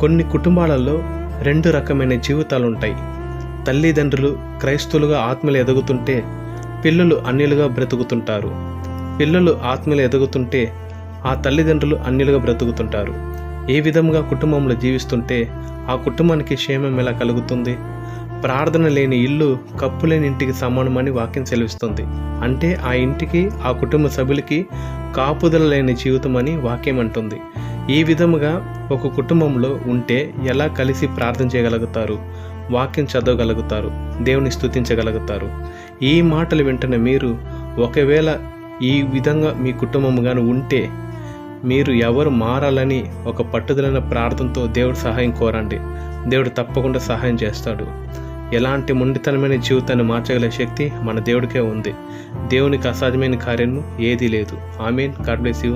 కొన్ని కుటుంబాలలో 2 రకమైన జీవితాలు ఉంటాయి. తల్లిదండ్రులు క్రైస్తవులుగా ఆత్మలు ఎదుగుతుంటే పిల్లలు అన్యులుగా బ్రతుకుతుంటారు. పిల్లలు ఆత్మలు ఎదుగుతుంటే ఆ తల్లిదండ్రులు అన్యులుగా బ్రతుకుతుంటారు. ఏ విధంగా కుటుంబంలో జీవిస్తుంటే ఆ కుటుంబానికి క్షేమం ఎలా కలుగుతుంది? ప్రార్థన లేని ఇల్లు కప్పు లేని ఇంటికి సమానమని వాక్యం సెలవిస్తుంది. అంటే ఆ ఇంటికి ఆ కుటుంబ సభ్యులకి కాపుదల లేని జీవితం అని వాక్యం అంటుంది. ఈ విధముగా ఒక కుటుంబంలో ఉంటే ఎలా కలిసి ప్రార్థన చేయగలుగుతారు, వాక్యం చదవగలుగుతారు, దేవుని స్తుతించగలుగుతారు? ఈ మాటలు వింటున్న మీరు ఒకవేళ ఈ విధంగా మీ కుటుంబం కానీ ఉంటే మీరు ఎవరు మారాలని ఒక పట్టుదలైన ప్రార్థనతో దేవుడు సహాయం కోరండి. దేవుడు తప్పకుండా సహాయం చేస్తాడు. ఎలాంటి మొండితనమైన జీవితాన్ని మార్చగల శక్తి మన దేవుడికే ఉంది. దేవునికి అసాధ్యమైన కార్యము ఏదీ లేదు. ఆమేన్. God bless you.